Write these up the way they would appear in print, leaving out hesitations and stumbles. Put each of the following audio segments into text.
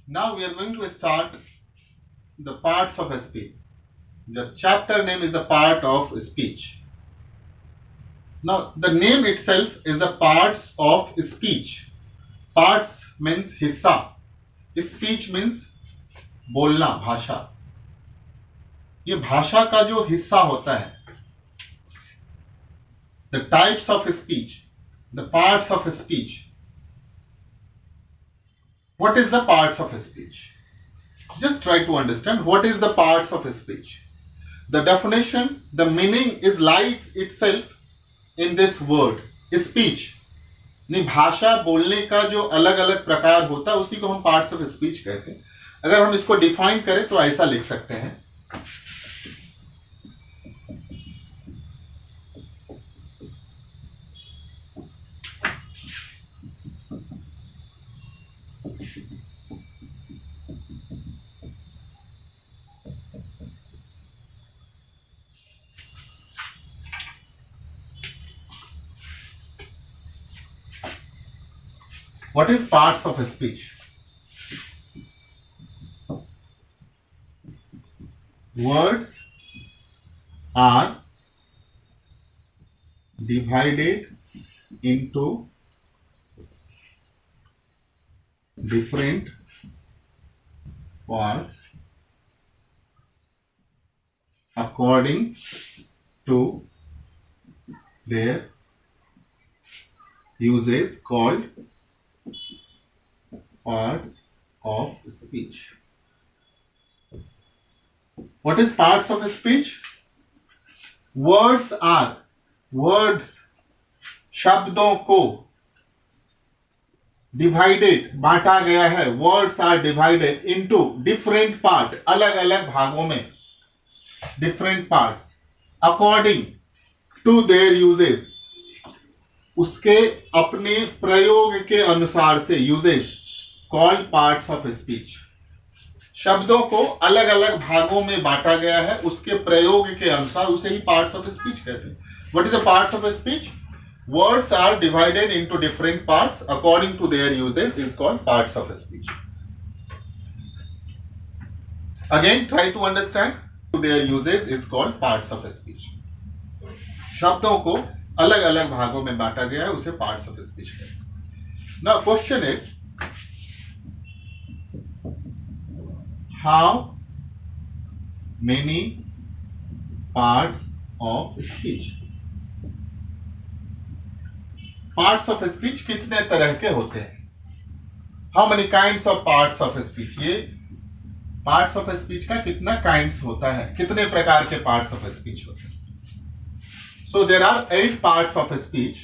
Now we are going to start the parts of speech. The chapter name is the part of speech. Now the name itself is the parts of speech. Parts means हिस्सा. Speech means बोलना, भाषा. ये भाषा का जो हिस्सा होता है, the types of speech, the parts of speech. What is the parts of speech? Just try to understand what is the parts of speech. The definition, the meaning is lies itself in this word speech. नहीं, भाषा बोलने का जो अलग अलग प्रकार होता है उसी को हम पार्ट्स ऑफ स्पीच कहते हैं. अगर हम इसको डिफाइन करें तो ऐसा लिख सकते हैं. What is parts of speech? Words are divided into different parts according to their usage called parts of speech. What is parts of speech? Words are, words, शब्दों को divided, बांटा गया है. Words are divided into different part, अलग अलग भागों में, different parts according to their uses, उसके अपने प्रयोग के अनुसार से, uses called parts of speech. शब्दों को अलग अलग भागों में बांटा गया है उसके प्रयोग के अनुसार, उसे ही पार्ट्स ऑफ स्पीच कहते हैं. What is the parts of speech? Words are divided into different parts according to their uses is called parts of speech. Again try to understand. To their uses is called parts of speech. शब्दों को अलग अलग भागों में बांटा गया है उसे पार्ट्स ऑफ स्पीच कहते हैं. Now question is, how many parts of speech? Parts of speech कितने तरह के होते हैं? How many kinds of parts of speech? ये parts of speech का कितना kinds होता है, कितने प्रकार के parts of speech होते हैं? So there are 8 parts of speech.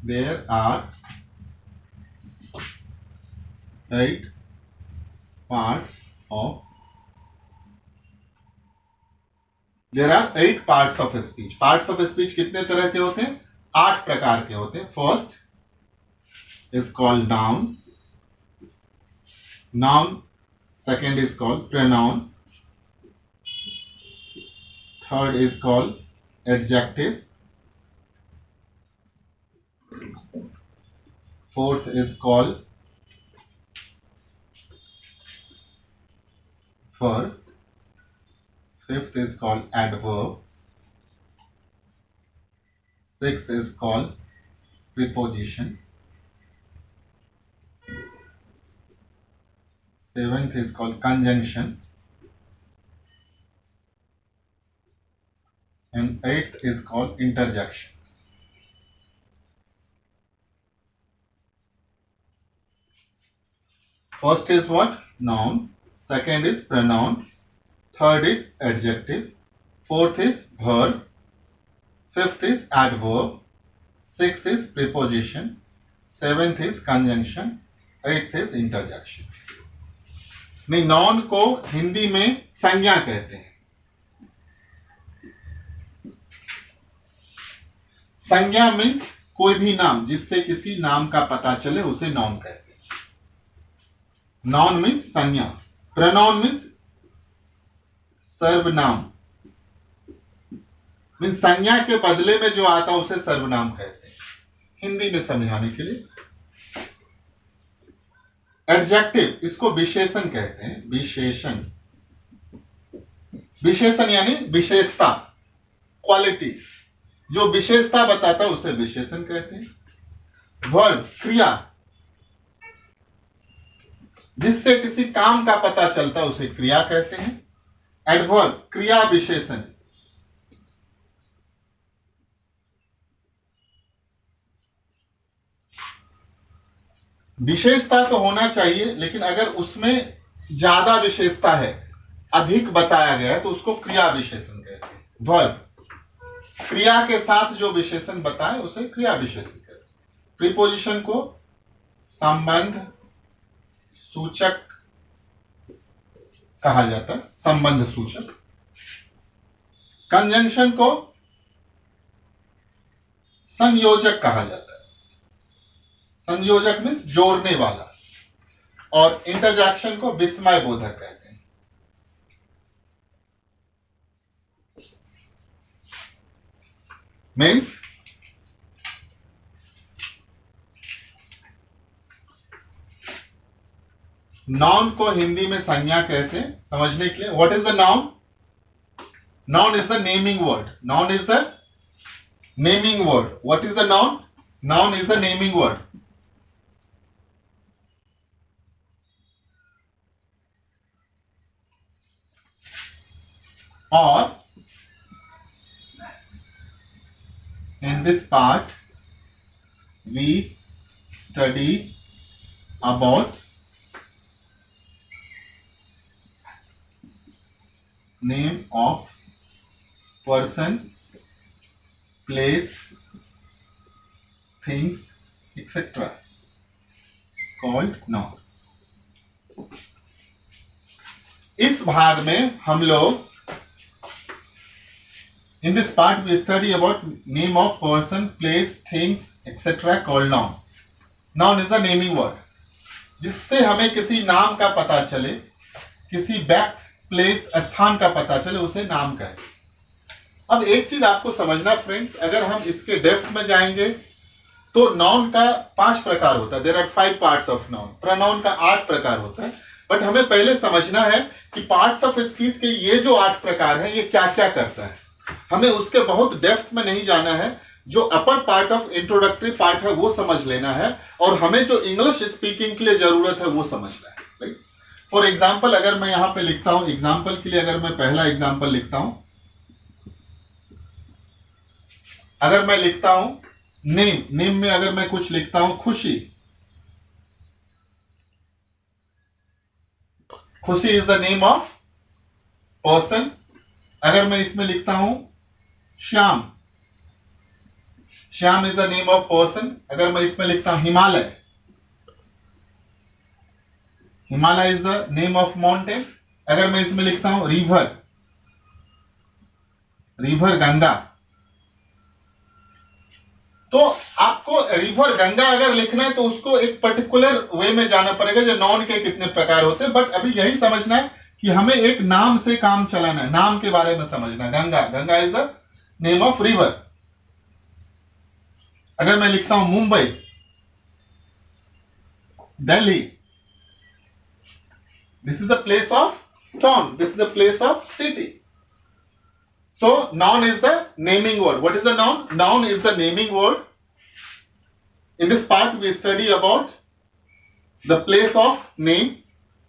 There are 8 parts of, there are 8 parts of speech. Parts of speech कितने तरह के होते हैं? 8 प्रकार के होते हैं. First is called noun. Noun. Second is called pronoun. Third is called adjective. Fourth is called verb. Fifth is called adverb. Sixth is called preposition. Seventh is called conjunction. And eighth is called interjection. First is what? Noun. Second is pronoun. Third is adjective. Fourth is verb. Fifth is adverb. Sixth is preposition. Seventh is conjunction. Eighth is interjection. नहीं, non को हिंदी में संज्ञा कहते हैं. संज्ञा means कोई भी नाम जिससे किसी नाम का पता चले उसे नॉन कहते हैं. नॉन मीन्स संज्ञा. प्रोनाउन मीन्स सर्वनाम. मीन्स संज्ञा के बदले में जो आता है उसे सर्वनाम कहते हैं. हिंदी में समझाने के लिए एडजेक्टिव, इसको विशेषण कहते हैं, विशेषण। विशेषण यानी विशेषता, क्वालिटी, जो विशेषता बताता है उसे विशेषण कहते हैं। वर्ब, क्रिया, जिससे किसी काम का पता चलता है उसे क्रिया कहते हैं। एडवर्ब, क्रिया विशेषण। विशेषता तो होना चाहिए, लेकिन अगर उसमें ज्यादा विशेषता है, अधिक बताया गया है, तो उसको क्रिया विशेषण कहते हैं। वर्ब, क्रिया के साथ जो विशेषण बताए उसे क्रिया विशेषण कहते हैं। प्रीपोजिशन को संबंध सूचक कहा जाता है, संबंध सूचक। कंजंक्शन को संयोजक कहा जाता है, संयोजक मीन्स जोड़ने वाला। और इंटरजेक्शन को विस्मय बोधक कहते हैं। मीन्स नाउन को हिंदी में संज्ञा कहते हैं, समझने के लिए। What is the noun? Noun is the naming word. Noun is the naming word. What is the noun? Noun is the naming word. और in this part we study about name of person, place, things, etc. called noun. इस भाग में हम लोग in this part we study about name of person, place, things, etc. called noun. Noun is a naming word. जिससे हमें किसी नाम का पता चले, किसी व्यक्ति, प्लेस, स्थान का पता चले, उसे नाम कहें। अब एक चीज आपको समझना फ्रेंड्स, अगर हम इसके डेप्थ में जाएंगे तो नाउन का 5 प्रकार होता है। There are 5 parts of noun. Pronoun का 8 प्रकार होता है। बट हमें पहले समझना है कि पार्ट्स ऑफ स्पीच के ये जो 8 प्रकार हैं, ये क्या क्या करता है। हमें उसके बहुत डेप्थ में नहीं जाना है। जो upper part of introductory part है वो समझ लेना है, और हमें जो इंग्लिश स्पीकिंग के लिए जरूरत है वो समझना है। राइट? फॉर एग्जाम्पल, अगर मैं यहां पे लिखता हूं, एग्जाम्पल के लिए अगर मैं पहला एग्जाम्पल लिखता हूं, अगर मैं लिखता हूं नेम, नेम में अगर मैं कुछ लिखता हूं खुशी, खुशी is the name of person. अगर मैं इसमें लिखता हूं Shyam, Shyam is the name of person. अगर मैं इसमें लिखता हूं Himalaya, Himalaya is the name of mountain. अगर मैं इसमें लिखता हूं रिवर, रिवर गंगा। तो आपको रिवर गंगा अगर लिखना है तो उसको एक पर्टिकुलर वे में जाना पड़ेगा, जो नाउन के कितने प्रकार होते हैं। बट अभी यही समझना है कि हमें एक नाम से काम चलाना है, नाम के बारे में समझना है। Ganga, Ganga is the name of river. अगर मैं लिखता हूं Mumbai, Delhi, this is the place of town, this is the place of city. So noun is the naming word. What is the noun? Noun is the naming word. In this part we study about the place of name,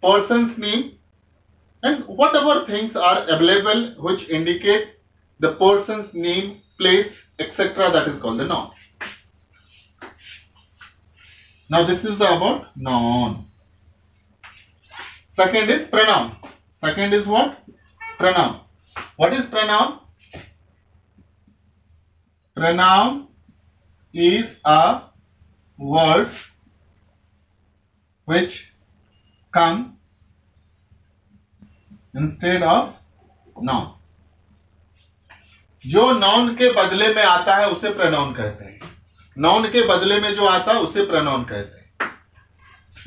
person's name, and whatever things are available which indicate the person's name, place, etc. That is called the noun. Now this is the about noun. Second is pronoun. Second is what? Pronoun. What is pronoun? Pronoun is a word which come instead of noun. जो noun के बदले में आता है उसे pronoun कहते हैं। noun के बदले में जो आता है उसे pronoun कहते हैं।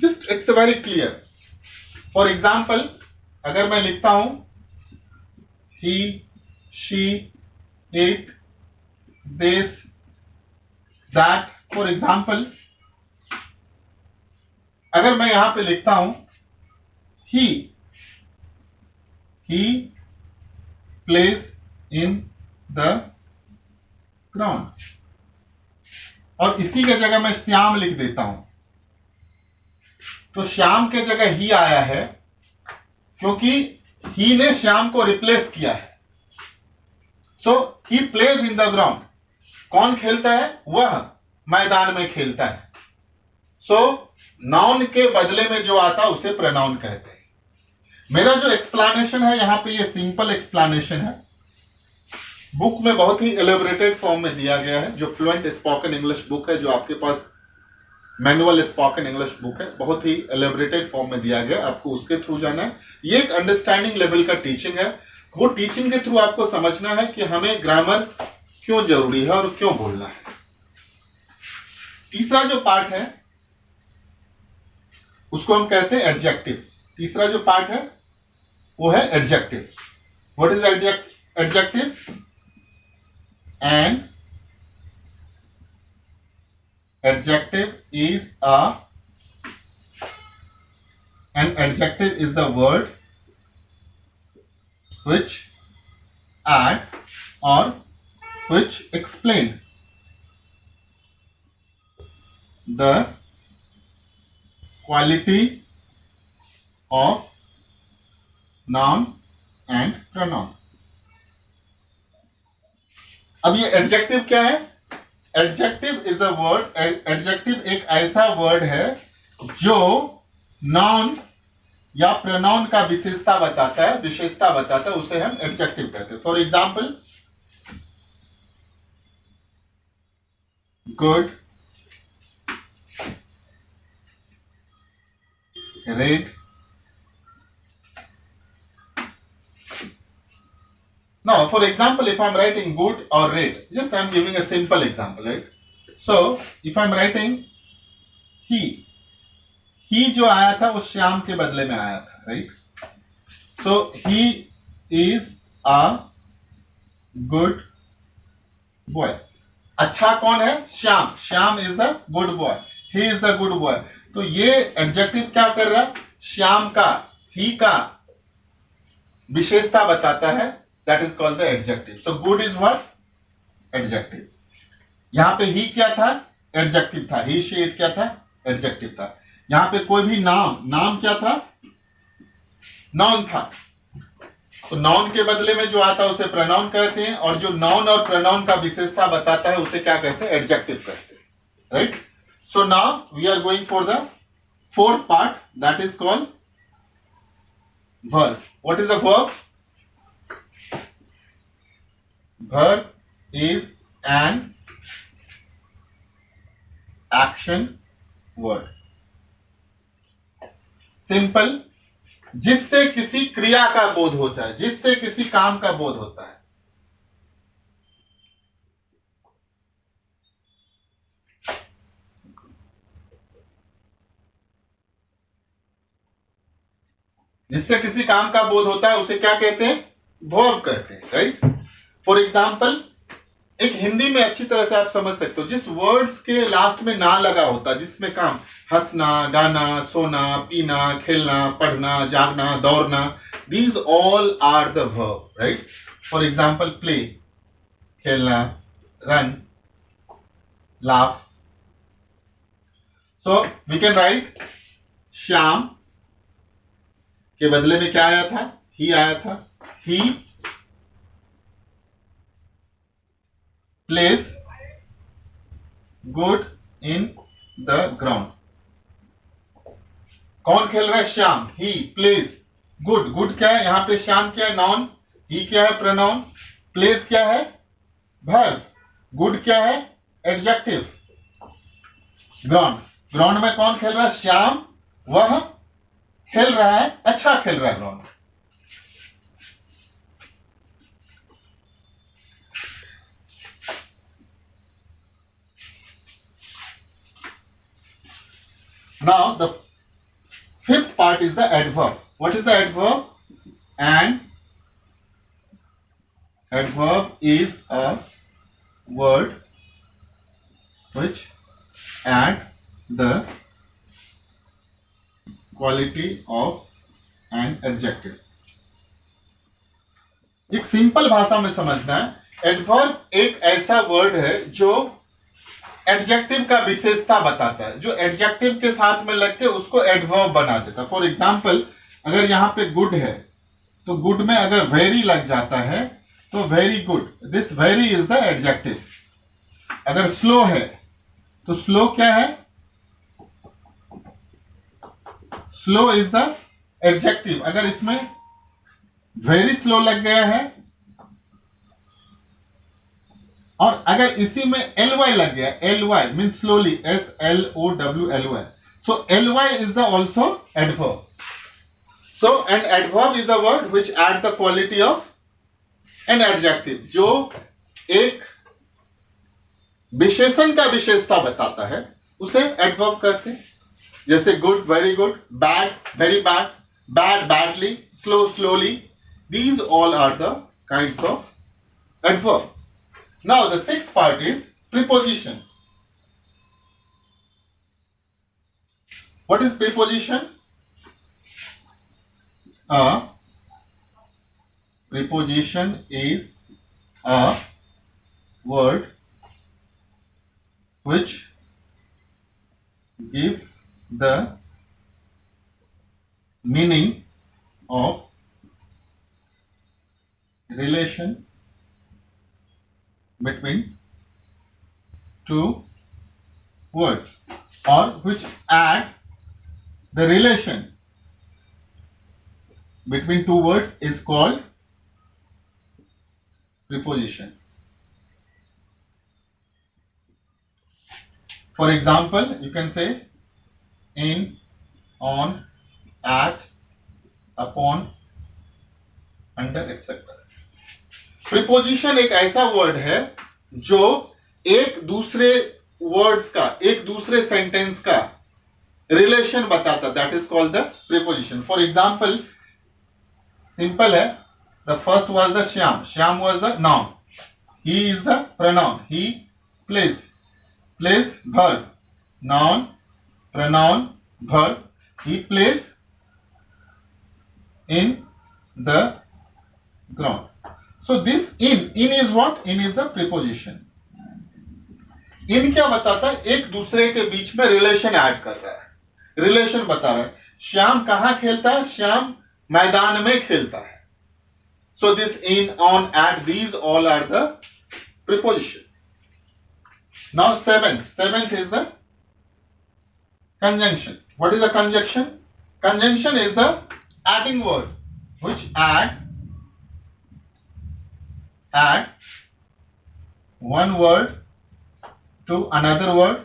Just it's very clear. For example, अगर मैं लिखता हूं he, she, it, this, that, for example, अगर मैं यहां पे लिखता हूं ही प्लेज इन द ग्राउंड, और इसी के जगह मैं श्याम लिख देता हूं, तो श्याम के जगह ही आया है क्योंकि ही ने श्याम को रिप्लेस किया है। So he plays in the ground, कौन खेलता है? वह मैदान में खेलता है। सो नाउन के बदले में जो आता है उसे प्रोनाउन कहते हैं। मेरा जो एक्सप्लेनेशन है यहां पे, ये सिंपल एक्सप्लेनेशन है, बुक में बहुत ही एलेबोरेटेड फॉर्म में दिया गया है। जो फ्लुएंट स्पोकन इंग्लिश बुक है, जो आपके पास मैनुअल स्पोकन इंग्लिश बुक है, बहुत ही एलेबोरेटेड फॉर्म में दिया गया, आपको उसके थ्रू जाना है। ये एक अंडरस्टैंडिंग लेवल का टीचिंग है। वो टीचिंग के थ्रू आपको समझना है कि हमें ग्रामर क्यों जरूरी है और क्यों बोलना है। तीसरा जो पार्ट है उसको हम कहते हैं एडजेक्टिव। तीसरा जो पार्ट है वो है adjective. What is adjective? And adjective is an adjective is the word which add or which explain the quality of noun and pronoun। अब ये एडजेक्टिव क्या है? Adjective is a word, adjective एक ऐसा वर्ड है जो नाउन या pronoun का विशेषता बताता है, उसे हम एडजेक्टिव कहते हैं। For example, good, red. Now, for example, if I'm writing good or red, just I'm giving a simple example, right? So, if I'm writing he जो आया था वो श्याम के बदले में आया था, right? So, he is a good boy। अच्छा कौन है? Shyam. Shyam is a good boy, he is the good boy। तो ये एडजेक्टिव क्या कर रहा है? श्याम का, he का विशेषता बताता है। That is called the adjective। So good is what? Adjective। यहां पे ही क्या था? Adjective था। He, she, it क्या था? Adjective था। यहां पे कोई भी नाम क्या था? Noun था। तो नाउन के बदले में जो आता है उसे प्रोनाउन कहते हैं, और जो नाउन और प्रोनाउन का विशेषता बताता है उसे क्या कहते हैं? एडजेक्टिव कहते हैं, right? So now we are going for the fourth part, that is called verb. What is the verb? Verb is an action word। Simple, जिससे किसी क्रिया का बोध होता है, जिससे किसी काम का बोध होता है। जिससे किसी काम का बोध होता है उसे क्या कहते हैं? वर्ब कहते हैं, राइट? फॉर एग्जाम्पल, एक हिंदी में अच्छी तरह से आप समझ सकते हो, जिस वर्ड्स के लास्ट में ना लगा होता, जिसमें काम हंसना, गाना, सोना, पीना, खेलना, पढ़ना, जागना, दौड़ना, these all are the verb, right? For example, play खेलना, run, laugh. So we can write Shyam के बदले में क्या आया था? ही आया था। ही plays good in the ground। कौन खेल रहा है? श्याम। ही plays good। good क्या है? यहां पे श्याम क्या है? नाउन। ही क्या है? प्रोनाउन। plays क्या है? वर्ब। good क्या है? एडजेक्टिव। ग्राउंड, ग्राउंड में कौन खेल रहा है? श्याम। वह खेल रहा है, अच्छा खेल रहा है ground. Now the fifth part is the adverb। What is the adverb? An adverb is a word which add the quality of an adjective. एक सिंपल भाषा में समझना है, एडवर्ब एक ऐसा वर्ड है जो एडजेक्टिव का विशेषता बताता है, जो एडजेक्टिव के साथ में लग के उसको एडवर्ब बना देता है। फॉर एग्जाम्पल, अगर यहाँ पे गुड है तो गुड में अगर वेरी लग जाता है तो very good, this very is the adjective. अगर स्लो है तो स्लो क्या है, स्लो इज द एडजेक्टिव। अगर इसमें वेरी स्लो लग गया है और अगर इसी में एल वाई लग गया, L Y mean slowly, SLOWLY, so L Y is the also adverb. So an adverb is a word which add the quality of an adjective, जो एक विशेषण का विशेषता बताता है, उसे एडवर्ब कहते हैं। जैसे good very good, bad very bad, bad badly, slow slowly, these all are the kinds of adverb. Now the sixth part is preposition. What is preposition? A preposition is a word which give the meaning of relation between two words, or which add the relation between two words is called preposition. For example, you can say in, on, at, upon, under, etc. Preposition एक ऐसा word है जो एक दूसरे words का, एक दूसरे sentence का रिलेशन बताता, that is called the preposition. For example, simple है, the first was the Shyam, Shyam was the noun, he is the pronoun, he plays, plays verb, noun pronoun verb, he plays in the ground. So this in is what? In is the preposition. in क्या बताता है? एक दूसरे के बीच में relation add कर रहा है, रिलेशन बता रहा है। श्याम कहां खेलता है? श्याम मैदान में खेलता है। So this in, on, at, these all are the preposition. Now seventh is the conjunction. What is the conjunction? Conjunction is the adding word which add one word to another word,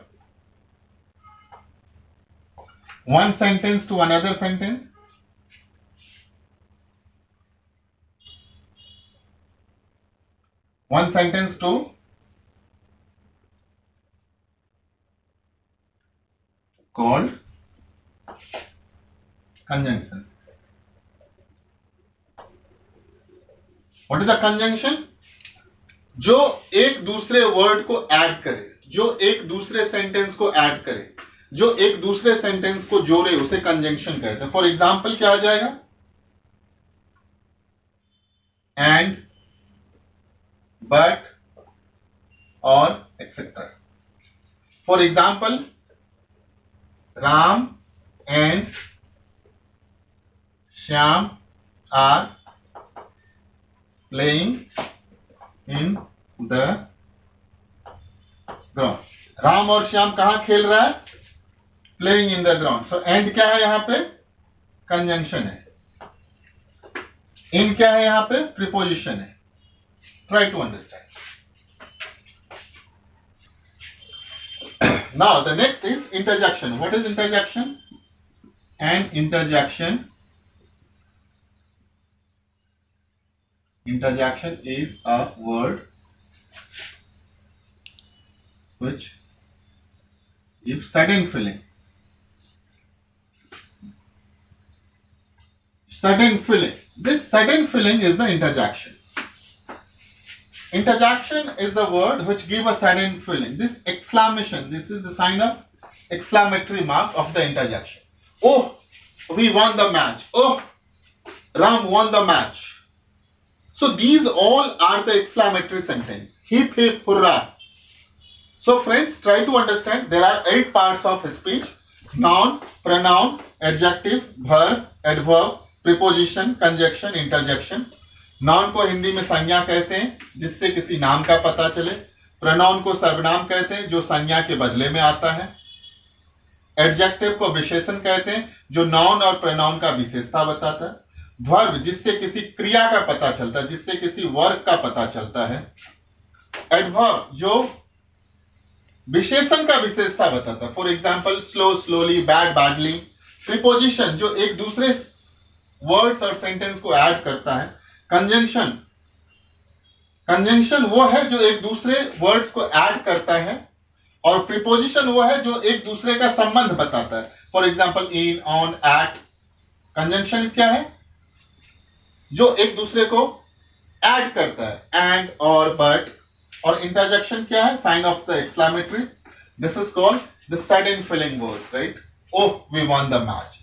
one sentence to another sentence, one sentence to called conjunction. What is the conjunction? जो एक दूसरे word को add करे, जो एक दूसरे sentence को add करे, जो एक दूसरे सेंटेंस को जोड़े, उसे कंजंक्शन कहते हैं। फॉर एग्जाम्पल क्या आ जाएगा? एंड, बट, और etcetera. For example, Ram and Shyam are playing in the ground. Ram और श्याम कहां खेल रहा है? Playing in the ground. So and क्या है यहां पे? कंजंक्शन है। इन क्या है यहां पे? प्रीपोजिशन है। Try to understand. Now the next is interjection. What is interjection? An interjection is a word which gives sudden feeling. Sudden feeling. This sudden feeling is the interjection. Interjection is the word which give a sudden feeling. This exclamation, this is the sign of exclamatory mark of the interjection. Oh, we won the match. Oh, Ram won the match. So these all are the exclamatory sentence. Hip hip hurrah. So friends, try to understand there are 8 parts of speech: noun, pronoun, adjective, verb, adverb, preposition, conjunction, interjection. Noun को हिंदी में संज्ञा कहते हैं जिससे किसी नाम का पता चले. प्रोनाउन को सर्वनाम कहते हैं जो संज्ञा के बदले में आता है. एडजेक्टिव को विशेषण कहते हैं जो नाउन और प्रोनाउन का विशेषता बताता है. वर्ब जिससे किसी क्रिया का पता चलता है, जिससे किसी वर्ग का पता चलता है. एडवर्ब जो विशेषण का विशेषता बताता है, for example slow, slowly, bad, badly. Preposition जो एक दूसरे वर्ड्स और सेंटेंस को ऐड करता है. कंजंक्शन, कंजंक्शन वो है जो एक दूसरे वर्ड्स को ऐड करता है. और प्रीपोजिशन वो है जो एक दूसरे का संबंध बताता है. For example in, on, at. Conjunction क्या है? जो एक दूसरे को ऐड करता है, एंड, और, बट. और इंटरजेक्शन क्या है? Sign of the exclamatory. This is called the sudden feeling words, right? Oh, we won the match.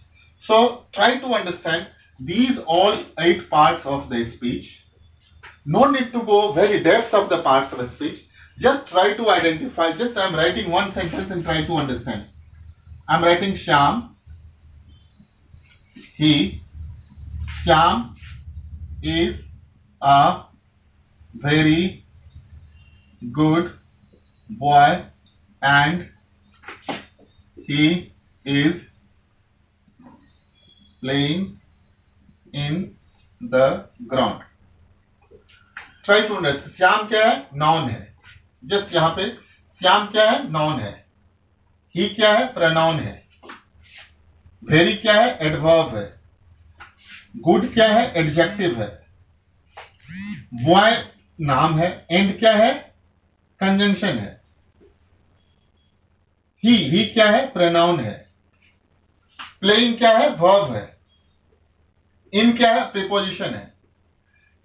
So try to understand these all 8 parts of the speech. No need to go very depth of the parts of a speech. Just try to identify. Just I'm writing one sentence and try to understand. I'm writing Shyam. Shyam is a very good boy and he is playing in the ground. Try to understand. Shyam क्या है? Noun है. Just यहां पे श्याम क्या है? Noun है. ही क्या है? प्रोनाउन है. वेरी क्या है? एडवर्ब है. गुड क्या है? एडजेक्टिव है. बॉय नाम है. एंड क्या है? कंजंक्शन है. ही क्या है? प्रोनाउन है. प्लेइंग क्या है? वर्ब है. इन क्या है? प्रीपोजिशन है.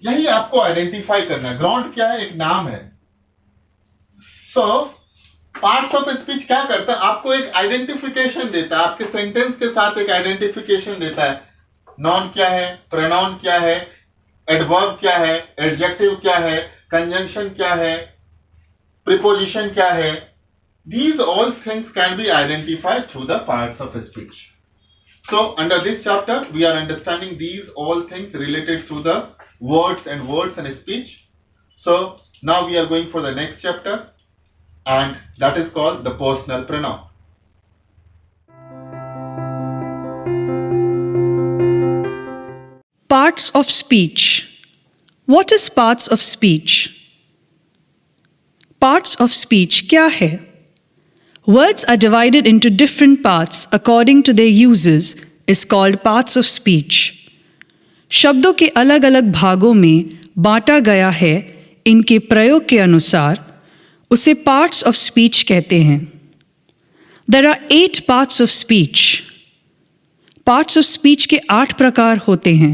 यही आपको आइडेंटिफाई करना है. ग्राउंड क्या है? एक नाम है. सो पार्ट्स ऑफ स्पीच क्या करता है? आपको एक आइडेंटिफिकेशन देता है. आपके सेंटेंस के साथ एक आइडेंटिफिकेशन देता है. नाउन क्या है? प्रोनाउन क्या है? एडवर्ब क्या है? एडजेक्टिव क्या है? कंजंक्शन क्या है? प्रीपोजिशन क्या है? These all things can be identified through the parts of speech. So under this chapter we are understanding these all things related to the words and speech. So now we are going for the next chapter, and that is called the personal pronoun. Parts of speech. What is parts of speech? Parts of speech क्या है? Words are divided into different parts according to their uses is called parts of speech. शब्दों के अलग अलग भागों में बांटा गया है इनके प्रयोग के अनुसार, उसे parts of speech कहते हैं. There are 8 parts of speech. Parts of speech के 8 प्रकार होते हैं.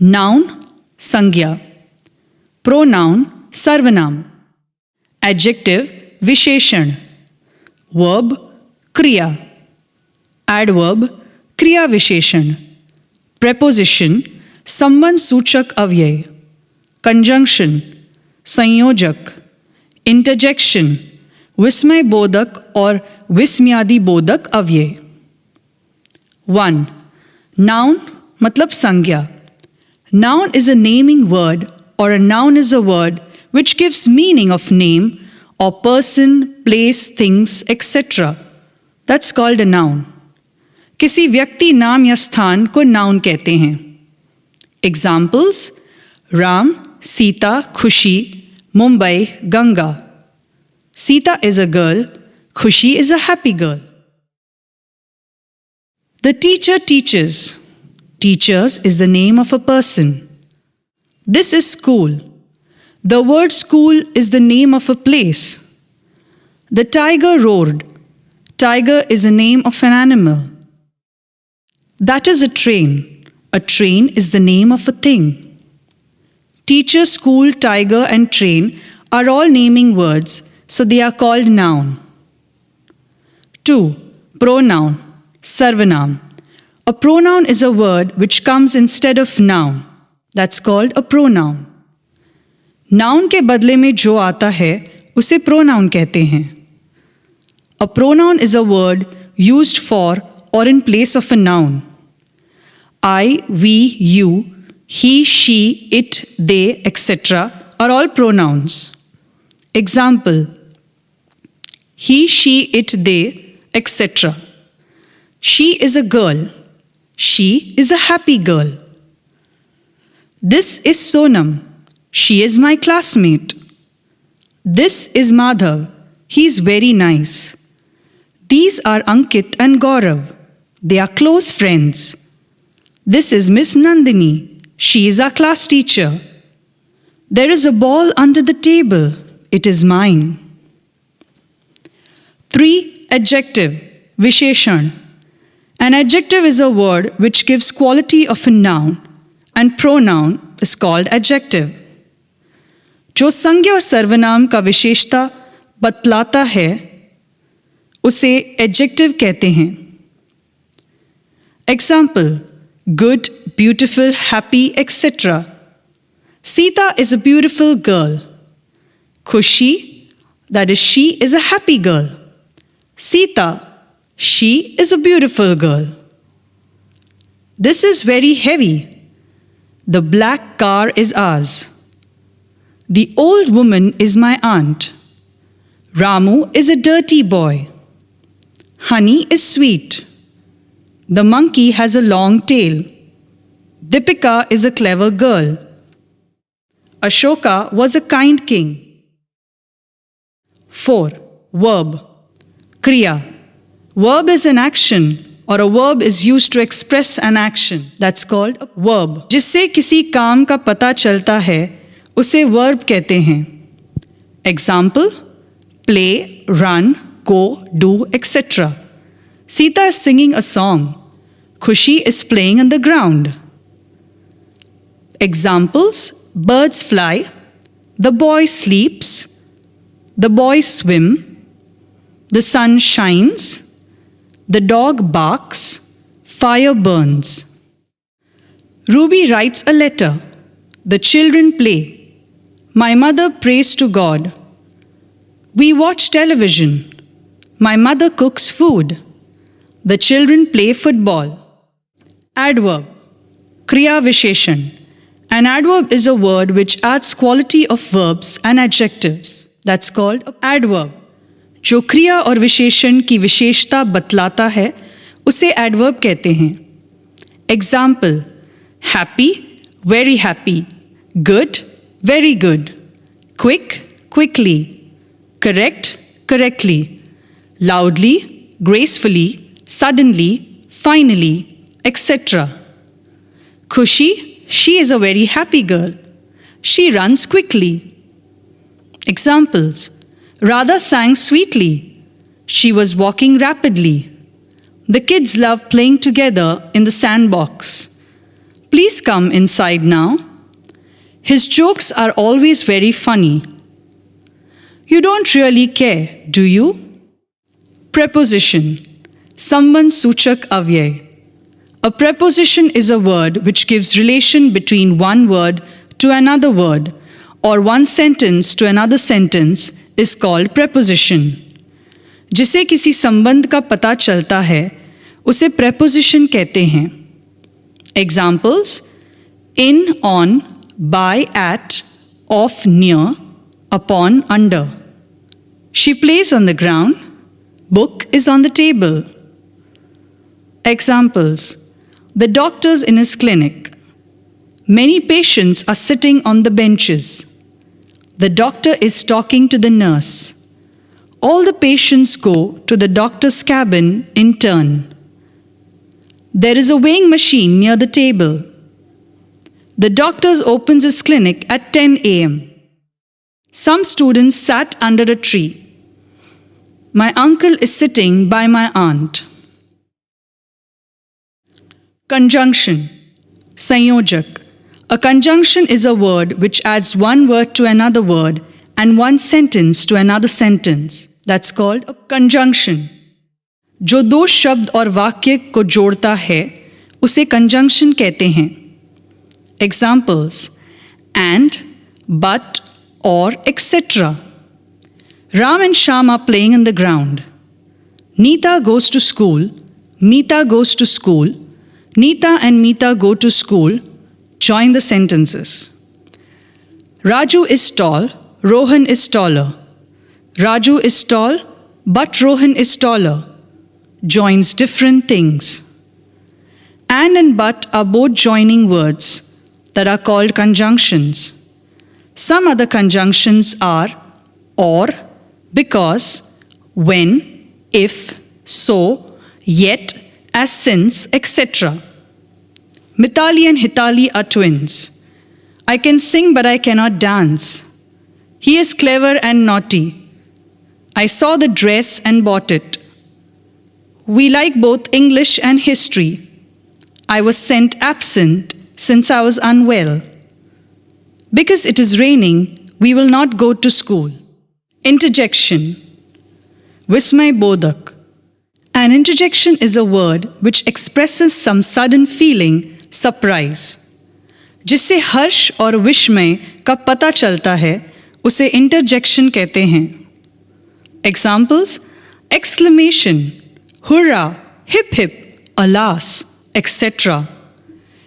Noun संज्ञा, pronoun सर्वनाम, adjective विशेषण, वर्ब क्रिया, एडवर्ब क्रिया विशेषण, प्रेपोजिशन संबंध सूचक अव्यय, कंजंक्शन संयोजक, इंटरजेक्शन विस्मय बोधक और विस्मयादि बोधक अव्यय. 1. नाउन मतलब संज्ञा. Noun is a naming word, or a noun is a word which gives meaning of name or person, place, things, etc. That's called a noun. किसी व्यक्ति, नाम या स्थान को नाउन कहते हैं. Examples: राम, सीता, खुशी, Mumbai, Ganga. Sita is a girl, Khushi is a happy girl. The teacher teaches. Teachers is the name of a person. This is school. The word school is the name of a place. The tiger roared. Tiger is a name of an animal. That is a train. A train is the name of a thing. Teacher, school, tiger, and train are all naming words, so they are called noun. 2. Pronoun, sarvanam. A pronoun is a word which comes instead of noun. That's called a pronoun. Noun के बदले में जो आता है उसे pronoun कहते हैं. A pronoun is a word used for or in place of a noun. I, we, you, he, she, it, they, etc. are all pronouns. Example: he, she, it, they, etc. She is a girl. She is a happy girl. This is Sonam. She is my classmate. This is Madhav. He is very nice. These are Ankit and Gaurav. They are close friends. This is Miss Nandini. She is our class teacher. There is a ball under the table. It is mine. 3. Adjective, Visheshan. An adjective is a word which gives quality of a noun, and pronoun is called adjective. जो संज्ञा और सर्वनाम का विशेषता बतलाता है उसे adjective कहते हैं. Example: good, beautiful, happy, etc. Sita is a beautiful girl. Khushi, that is, she is a happy girl. Sita, she is a beautiful girl. This is very heavy. The black car is ours. The old woman is my aunt. Ramu is a dirty boy. Honey is sweet. The monkey has a long tail. Deepika is a clever girl. Ashoka was a kind king. 4. Verb, Kriya. Verb is an action or a verb is used to express an action. That's called a verb. जिससे किसी काम का पता चलता है उसे verb कहते हैं. Example: play, run, go, do, etc. Sita is singing a song. Khushi is playing on the ground. Examples: birds fly, the boy sleeps, the boys swim, the sun shines, the dog barks, fire burns. Ruby writes a letter. The children play. My mother prays to God. We watch television. My mother cooks food. The children play football. Adverb, Kriya Visheshan. An adverb is a word which adds quality of verbs and adjectives. That's called an adverb. जो क्रिया और विशेषण की विशेषता बतलाता है उसे adverb कहते हैं. Example: happy, very happy, good, very good, quick, quickly, correct, correctly, loudly, gracefully, suddenly, finally, etc. Khushi, she is a very happy girl. She runs quickly. Examples: Radha sang sweetly. She was walking rapidly. The kids love playing together in the sandbox. Please come inside now. His jokes are always very funny. You don't really care, do you? Preposition, Sambandh Suchak Avyay. A preposition is a word which gives relation between one word to another word or one sentence to another sentence is called preposition. जिसे किसी संबंध का पता चलता है उसे preposition कहते हैं. Examples: in, on, by, at, of, near, upon, under. She plays on the ground. Book is on the table. Examples: the doctor's in his clinic. Many patients are sitting on the benches. The doctor is talking to the nurse. All the patients go to the doctor's cabin in turn. There is a weighing machine near the table. The doctor opens his clinic at 10 a.m. Some students sat under a tree. My uncle is sitting by my aunt. Conjunction, Sanyojak. A conjunction is a word which adds one word to another word and one sentence to another sentence. That's called a conjunction. जो दो शब्द और वाक्य को जोड़ता है उसे conjunction कहते हैं। एग्जाम्पल्स: एंड, बट, और etcetera. Ram and Shyam are playing in the ground. Neeta goes to school. Meeta goes to school. Neeta and Meeta go to school. Join the sentences. Raju is tall. Rohan is taller. Raju is tall, but Rohan is taller. Joins different things. And but are both joining words that are called conjunctions. Some other conjunctions are or, because, when, if, so, yet, as since, etc. Mitali and Hitali are twins. I can sing but I cannot dance. He is clever and naughty. I saw the dress and bought it. We like both English and history. I was sent absent since I was unwell. Because it is raining, we will not go to school. Interjection. Vismay Bodhak. An interjection is a word which expresses some sudden feeling, surprise. जिससे हर्ष और विस्मय का पता चलता है, उसे interjection कहते हैं। Examples: exclamation, hurrah, hip hip, alas, etc.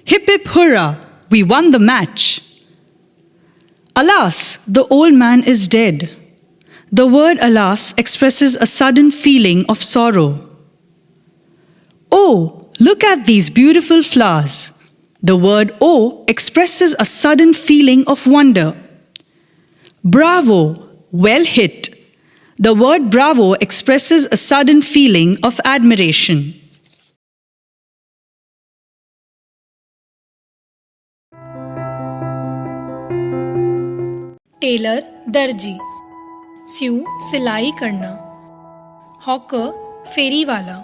Hip hip hurrah, we won the match. Alas, the old man is dead. The word alas expresses a sudden feeling of sorrow. Oh, look at these beautiful flowers. The word oh expresses a sudden feeling of wonder. Bravo, well hit. The word bravo expresses a sudden feeling of admiration. Tailor दर्जी, sew सिलाई करना, hawker फेरी वाला,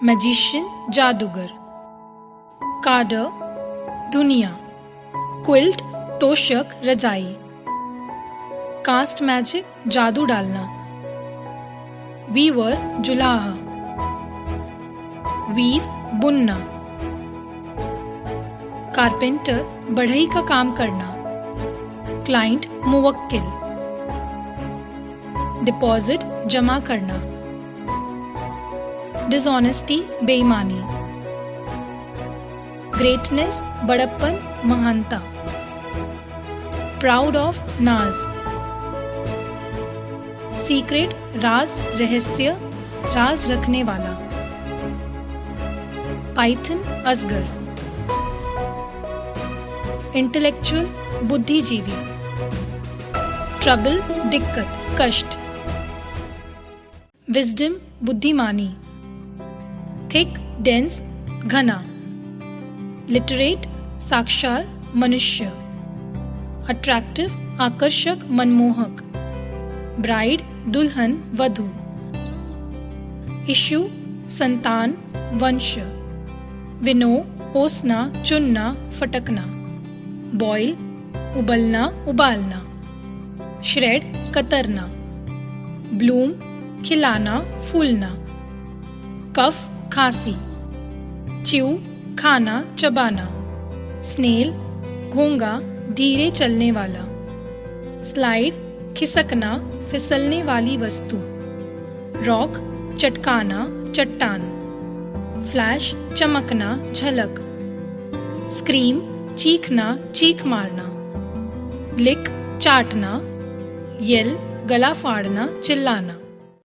magician जादूगर, कार्डर दुनिया, quilt तोशक रजाई, cast magic जादू डालना, वीवर जुलाहा, वीव बुनना, कारपेंटर बढ़ई का काम करना, क्लाइंट मुवक्किल, डिपॉजिट जमा करना, डिसऑनेस्टी बेईमानी, ग्रेटनेस बड़प्पन महानता, प्राउड ऑफ नाज, सीक्रेट राज रहस्य राज रखने वाला, पाइथन अजगर, इंटेलेक्चुअल बुद्धिजीवी, ट्रबल दिक्कत कष्ट, विजडम बुद्धिमानी, थिक डेंस घना, लिटरेट साक्षर मनुष्य, अट्रैक्टिव आकर्षक मनमोहक, ब्राइड दुल्हन वधू, इश्यू संतान वंश, विनो ओसना चुनना फटकना, बॉयल उबलना उबालना, श्रेड कतरना, ब्लूम खिलाना फूलना, कफ खांसी, च्यू खाना चबाना, स्नेल घोंगा धीरे चलने वाला, स्लाइड खिसकना फिसलने वाली वस्तु, रॉक चटकाना चट्टान, फ्लैश चमकना झलक, स्क्रीम चीखना चीख मारना, लिक चाटना, येल गला फाड़ना चिल्लाना।